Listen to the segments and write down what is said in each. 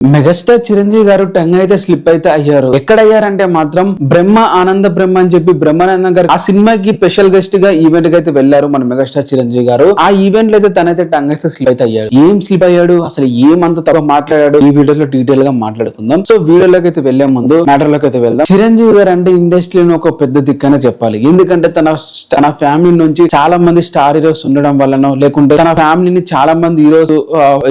Megastar Chiranjeevi గారు tongue అయితే slip అయితే అయ్యారు. ఎక్కడ అయ్యారంటే మాత్రం బ్రహ్మ ఆనంద బ్రహ్మ అని చెప్పి బ్రహ్మానందం గారు ఆ సినిమాకి స్పెషల్ గెస్ట్ గా ఈవెంట్ కి అయితే వెళ్లారు మన మెగాస్టార్ చిరంజీవి గారు. ఆ ఈవెంట్ లో అయితే తనైతే టంగ్ అయితే స్లిప్ అయితే అయ్యాడు. ఏం స్లిప్ అయ్యాడు, అసలు ఏమంత తప్ప మాట్లాడాడు, ఈ వీడియోలో డీటెయిల్ గా మాట్లాడుకుందాం. సో వీడియోలోకి అయితే వెళ్లే ముందు మ్యాటర్ లోకి అయితే వెళ్దాం. చిరంజీవి గారు అంటే ఇండస్ట్రీలో ఒక పెద్ద దిక్కనే చెప్పాలి. ఎందుకంటే తన ఫ్యామిలీ నుంచి చాలా మంది స్టార్ హీరోస్ ఉండడం వల్లనో, లేకుంటే తన ఫ్యామిలీని చాలా మంది హీరోస్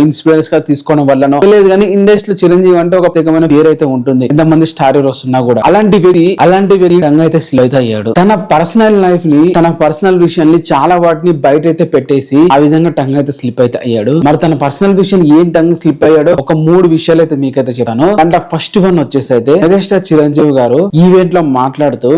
ఇన్స్పిరెన్స్ గా తీసుకోవడం వల్లనో లేదు కానీ ఇండస్ట్రీ చిరంజీవి అంటే ఒక ప్రత్యేకమైన పేరు అయితే ఉంటుంది. ఎంతమంది స్టార్ హీరోస్ ఉన్నా కూడా అలాంటి వ్యక్తి టంగ్ అయితే స్లిప్ అయితే అయ్యాడు. తన పర్సనల్ లైఫ్ ని, తన పర్సనల్ విషయాన్ని చాలా వాటిని బయట అయితే పెట్టేసి ఆ విధంగా టంగ్ అయితే స్లిప్ అయితే అయ్యాడు. మరి తన పర్సనల్ విషయం ఏం టంగ్ స్లిప్ అయ్యాడో ఒక 3 విషయాలు అయితే మీకైతే చెప్తాను. అంటే ఫస్ట్ వన్ వచ్చేసి అయితే మెగాస్టార్ చిరంజీవి గారు ఈవెంట్ లో మాట్లాడుతూ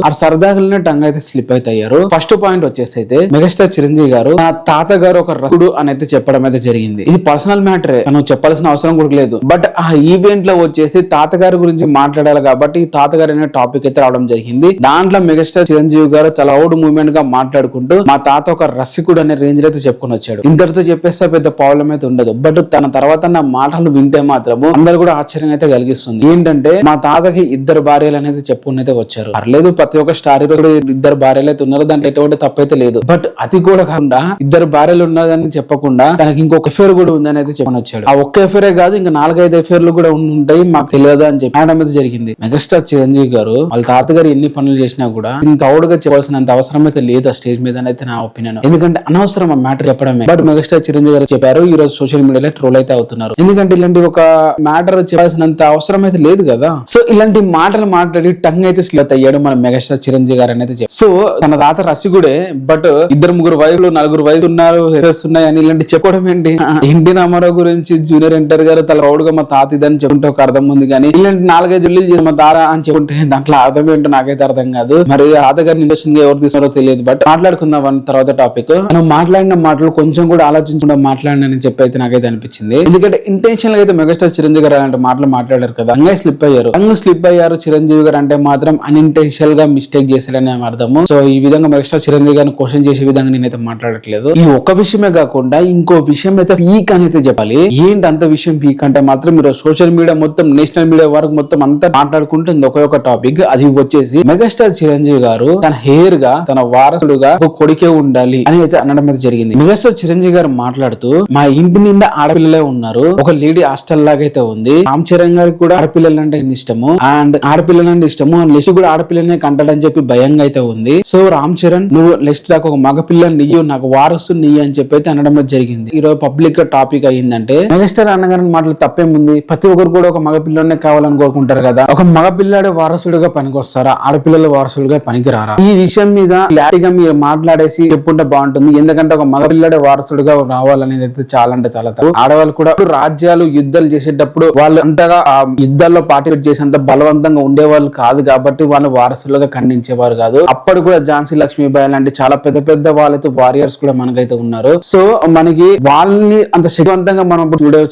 ఆ సరదాగానే టంగ్ అయితే స్లిప్ అయితే అయ్యారు. ఫస్ట్ పాయింట్ వచ్చేసి అయితే మెగాస్టార్ చిరంజీవి గారు నా తాతగారు ఒక రకుడు అని అయితే చెప్పడం అయితే జరిగింది. ఇది పర్సనల్ మ్యాటరే, తను చెప్పాల్సిన అవసరం కూడా లేదు. బట్ ఆ ఈవెంట్ లో వచ్చేసి తాతగారి గురించి మాట్లాడాలి కాబట్టి ఈ తాతగారు అనే టాపిక్ అయితే రావడం జరిగింది. దాంట్లో మెగాస్టార్ చిరంజీవి గారు చాలా లౌడ్ మూవ్మెంట్ గా మాట్లాడుకుంటూ మా తాత ఒక రసికుడు అనే రేంజ్ లో అయితే చెప్పుకొని వచ్చాడు. ఇంతటితో చెప్పేస్తే పెద్ద ప్రాబ్లం అయితే ఉండదు. బట్ తన తర్వాత నా మాటలు వింటే మాత్రము అందరు కూడా ఆశ్చర్యం అయితే కలిగిస్తుంది. ఏంటంటే మా తాతకి 2 భార్యలు అనేది చెప్పుకుని అయితే వచ్చారు. పర్లేదు, ప్రతి ఒక్క స్టార్ హీరో 2 భార్యలు అయితే ఉన్నారు, దాంట్లో ఎటువంటి తప్పైతే లేదు. బట్ అది కూడా కాకుండా 2 భార్యలు ఉన్నదని చెప్పకుండా తనకి ఇంకొక ఎఫేర్ కూడా ఉందని అయితే చెప్పని వచ్చాడు. ఆ ఒక్క ఎఫేరే కాదు, ఇంకా 4-5 ఎఫేర్లు కూడా ఉంటాయి, మాకు తెలియదు అని చెప్పి మేడం మీద జరిగింది. మెగాస్టార్ చిరంజీవి గారు వాళ్ళ తాతగారు ఎన్ని పనులు చేసినా కూడా ఇంత అవుడుగా చెప్పాల్సినంత అవసరం అయితే లేదు ఆ స్టేజ్ మీద అయితే నా ఒపీనియన్. ఎందుకంటే అనవసరం ఆ మ్యాటర్ చెప్పడమే. బట్ మెగాస్టార్ చిరంజీవి గారు చెప్పారు. ఈ రోజు సోషల్ మీడియాలో ట్రోల్ అయితే అవుతున్నారు. ఎందుకంటే ఇలాంటి ఒక మ్యాటర్ చెప్పాల్సినంత అవసరం అయితే లేదు కదా. సో ఇలాంటి మాటలు మాట్లాడి టంగ్ అయితే స్లిప్ అయ్యాడు మన మెగాస్టార్ చిరంజీవి గారు అనేది. సో తన తాత రసికుడే, బట్ 2-3 వైఫ్లు 4 వైఫ్లు ఉన్నారు, ఉన్నాయి అని ఇలాంటి చెప్పడం ఏంటి? ఎన్టీ రామారావు గురించి జూనియర్ ఎన్టీఆర్ గారు తల రౌడ్గా మా తాత ఇదని చెప్పుంటే ఒక అర్థం ఉంది, కానీ ఇలాంటి 4-5 ఇల్లు మా తాత అని చెప్పుంటే దాంట్లో అర్థం ఏంటో నాకైతే అర్థం కాదు. మరి తాతగారిని ఇండస్ట్రీ ఎవరు తీసుకున్నారో తెలియదు. బట్ మాట్లాడుకుందాం తర్వాత టాపిక్. మనం మాట్లాడిన మాటలు కొంచెం కూడా ఆలోచించకుండా మాట్లాడినని చెప్పి అయితే నాకైతే అనిపించింది. ఎందుకంటే ఇంటెన్షనల్ గా అయితే మెగాస్టార్ చిరంజీవి గారు అలాంటి మాటలు మాట్లాడారు కదా, అంగే స్లిప్ అయ్యారు చిరంజీవి గారు అంటే మాత్రం అన్ఇంటెన్షనల్ గా మిస్టేక్ చేశారని అర్థము. సో ఈ విధంగా మెగాస్టార్ చిరంజీవి గారిని క్వశ్చన్ చేసే విధంగా నేనైతే మాట్లాడట్లేదు. ఈ ఒక్క విషయమే కాకుండా ఇంకో విషయం అయితే పీక్ అని అయితే చెప్పాలి. ఏంటి అంత విషయం పీక్ అంటే మాత్రం మీరు సోషల్ మీడియా మొత్తం, నేషనల్ మీడియా వరకు మొత్తం అంతా మాట్లాడుకుంటుంది ఒక టాపిక్. అది వచ్చేసి మెగాస్టార్ చిరంజీవి గారు తన హెయిర్ గా, తన వారసుడుగా ఒక కొడుకే ఉండాలి అని అయితే అనడం అయితే జరిగింది. మెగాస్టార్ చిరంజీవి గారు మాట్లాడుతూ మా ఇంటి నిండా ఆడపిల్లలే ఉన్నారు, ఒక లేడీ హాస్టల్ లాగా అయితే ఉంది. రామ్ చరణ్ గారికి కూడా ఆడపిల్లలు అంటే ఇష్టము, అండ్ ఆడపిల్లలంటే ఇష్టము, లెస్ట్ కూడా ఆడపిల్లనే కంటాడని చెప్పి భయంగా అయితే ఉంది. సో రామ్ చరణ్ నువ్వు లెస్ట్ దాకా ఒక మగపిల్లని నీయు, నాకు వారసు నీయు అని చెప్పి అయితే అనడం జరిగింది. ఈ రోజు పబ్లిక్ టాపిక్ అయ్యిందంటే మెగాస్టార్ అన్నగారి మాటలు తప్పేముంది? ప్రతి ఒక్కరు కూడా ఒక మగపిల్లనే కావాలని కోరుకుంటారు కదా. ఒక మగపిల్లాడే వారసుడుగా పనికొస్తారా, ఆడపిల్లల వారసుడుగా పనికిరారా? ఈ విషయం మీద క్లారిటీగా మీరు మాట్లాడేసి చెప్పుంటే బాగుంటుంది. ఎందుకంటే ఒక మగపిల్లాడే వారసుడుగా రావాలనేది అయితే చాలా అంటే చాలా తప్పు. ఆడవాళ్ళు కూడా రాజ్యాలు యుద్ధాలు చేసేటప్పుడు వాళ్ళు అంతగా ఆ యుద్ధాల్లో పార్టిసిపేట్ చేసేంత బలవంతంగా ఉండేవాళ్ళు కాదు కాబట్టి వాళ్ళు వారసులుగా ఖండించేవారు కాదు. అప్పుడు కూడా ఝాన్సీ లక్ష్మీబాయి లాంటి చాలా పెద్ద పెద్ద వాళ్ళైతే వారియర్స్ కూడా మనకైతే ఉన్నారు. సో మనకి వాళ్ళని అంత శక్తివంతంగా మనం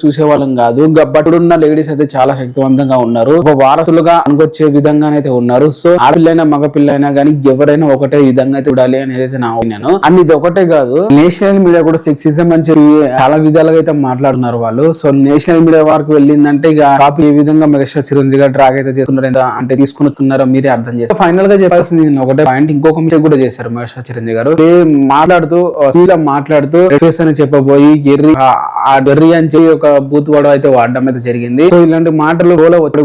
చూసే వాళ్ళం కాదు. బట్టుడున్న లేడీస్ అయితే చాలా శక్తివంతంగా ఉన్నారు, ఒక వారసులుగా అనుకొచ్చే విధంగానైతే ఉన్నారు. సో ఆడపిల్లైనా మగపిల్లైనా కానీ ఎవరైనా ఒకటే విధంగా అయితే చూడాలి అనేది నా ఒపీనియన్. అండ్ ఇది ఒకటే కాదు, నేషనల్ మీడియా కూడా సెక్సిజం అని చెప్పి చాలా విధాలుగా అయితే మాట్లాడుతున్నారు వాళ్ళు. సో నేషనల్ మీడియా వరకు వెళ్ళిందంటే ఇక టాపిక్ ఏ విధంగా మెగాస్టార్ చిరంజీవి గారు డ్రాగ్ అయితే చేస్తున్నారు అంటే తీసుకున్నారో మీరే అర్థం చేస్తారు. ఫైనల్ గా చెప్పాల్సింది ఒకటే పాయింట్, ఇంకొక మిస్టేక్ కూడా చేశారు మెగాస్టార్ చిరంజీవి గారు. మాట్లాడుతూ ఫేస్ అని చెప్పబోయి ఎర్రి అని చెప్పి ఒక బూత్ వాడు అయితే వాడడం అయితే జరిగింది. సో ఇలాంటి మాటలు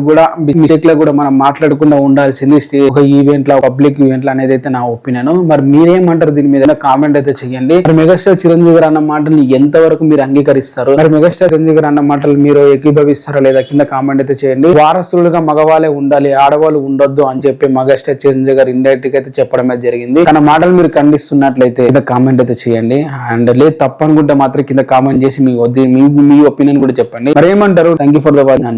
కూడా మిస్టేక్ లో కూడా మనం మాట్లాడకుండా ఉండాల్సింది ఒక ఈవెంట్ లో, పబ్లిక్ ఈవెంట్ లో అనేది అయితే నా ఒపీనియన్. మరి మీరేమంటారు దీని మీద కామెంట్ అయితే చేయండి. మరి మెగాస్టార్ చిరంజీవి గారు అన్న మాటలు ఎంత వరకు మీరు అంగీకరిస్తారు? మరి మెగాస్టార్ చిరంజీవి గారు అన్న మాటలు మీరు ఏకీభవిస్తారా లేదా కింద కామెంట్ అయితే చేయండి. వారసులుగా మగవాళ్ళే ఉండాలి, ఆడవాళ్ళు ఉండొద్దు అని చెప్పి మెగాస్టార్ చిరంజీవి గారు ఇండైరెక్ట్ గా అయితే చెప్పడం అయితే జరిగింది. తన మాటలు మీరు ఖండిస్తున్నట్లయితే కింద కామెంట్ అయితే చేయండి. అండ్ లేదు తప్పు అనుకుంటే మాత్రం కింద కామెంట్ చేసి మీ ఒపీనియన్ కూడా చెప్పండి. మరి ఏమంటారు? Thank you for the watching.